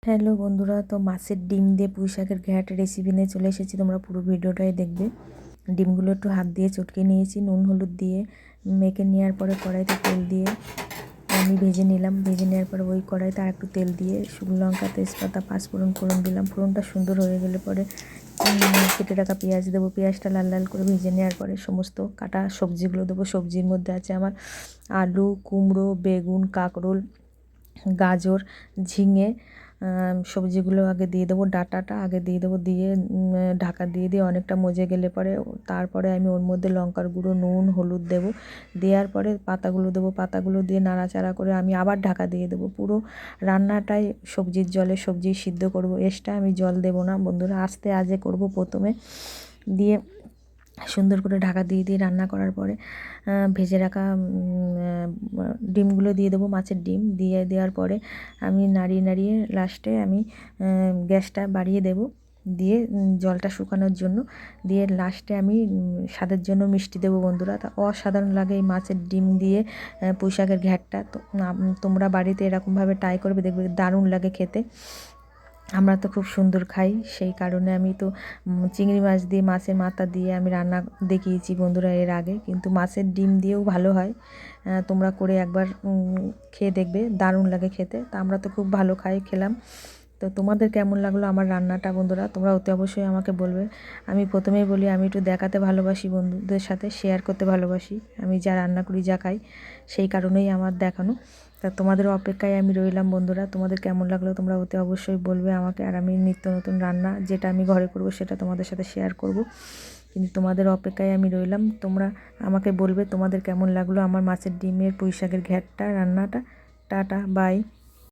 Hello বন্ধুরা, তো মাছের ডিম দিয়ে পুঁই শাকের ঘ্যাট রেসিপি নিয়ে চলে এসেছি। তোমরা পুরো ভিডিওটাই দেখবে। ডিমগুলো একটু হাত দিয়ে চটকে নিয়েছি, নুন হলুদ দিয়ে মেখে নেওয়ার পরে কড়াইতে তেল দিয়ে আমি ভেজে নিলাম। ভেজে নেওয়ার পরে ওই কড়াইতে আর একটু তেল দিয়ে শুকনো লঙ্কা, তেজপাতা, পাঁচফোড়ন দিলাম। ফোড়নটা সুন্দর হয়ে গেলে পরে কেটে রাখা পেঁয়াজ দেবো। পেঁয়াজটা লাল লাল করে ভেজে নেওয়ার পরে সমস্ত কাটা সবজিগুলো দেবো। সবজির মধ্যে আছে আমার আলু, কুমড়ো, বেগুন, কাঁকরোল, গাজর, ঝিঙে। সবজিগুলো আগে দিয়ে দেবো, ডাঁটাটা আগে দিয়ে দেবো, দিয়ে ঢাকা দিয়ে অনেকটা মজে গেলে পরে তারপরে আমি ওর মধ্যে লঙ্কার গুঁড়ো, নুন, হলুদ দেবো। দেওয়ার পরে পাতাগুলো দেবো। পাতাগুলো দিয়ে নাড়াচাড়া করে আমি আবার ঢাকা দিয়ে দেবো। পুরো রান্নাটাই সবজির জলে সবজি সিদ্ধ করব। এক্সট্রা আমি জল দেবো না বন্ধুরা, আস্তে আজে করব প্রথমে। দিয়ে সুন্দর করে ঢাকা দিয়ে রান্না করার পরে ভেজে রাখা ডিমগুলো দিয়ে দেবো। মাছের ডিম দিয়ে দেওয়ার পরে আমি নাড়িয়ে লাস্টে আমি গ্যাসটা বাড়িয়ে দেব। দিয়ে জলটা শুকানোর জন্য দিয়ে লাস্টে আমি স্বাদের জন্য মিষ্টি দেবো বন্ধুরা। তা অসাধারণ লাগে এই মাছের ডিম দিয়ে পুঁই শাকের ঘ্যাটটা। তো তোমরা বাড়িতে এরকমভাবে ট্রাই করবে, দেখবে দারুণ লাগে খেতে। আমরা তো খুব সুন্দর খাই, সেই কারণে আমি তো চিংড়ি মাছ দিয়ে, মাছের মাথা দিয়ে আমি রান্না দেখিয়েছি বন্ধুরা এর আগে, কিন্তু মাছের ডিম দিয়েও ভালো হয়। তোমরা করে একবার খেয়ে দেখবে, দারুণ লাগে খেতে। তা আমরা তো খুব ভালো খেলাম। তো তোমাদের কেমন লাগলো আমার রান্নাটা বন্ধুরা, তোমরা অতি অবশ্যই আমাকে বলবে। আমি প্রথমেই বলি, আমি একটু দেখাতে ভালোবাসি, বন্ধুদের সাথে শেয়ার করতে ভালোবাসি। আমি যা রান্না করি, যা খাই, সেই কারণেই আমার দেখানো। তা তোমাদের অপেক্ষায় আমি রইলাম বন্ধুরা। তোমাদের কেমন লাগলো তোমরা অতি অবশ্যই বলবে আমাকে। আর আমি নিত্য নতুন রান্না যেটা আমি ঘরে করব সেটা তোমাদের সাথে শেয়ার করব। কিন্তু তোমাদের অপেক্ষায় আমি রইলাম। তোমরা আমাকে বলবে তোমাদের কেমন লাগলো আমার মাছের ডিমের পুঁই শাকের ঘ্যাটটা রান্নাটা। Tata, by.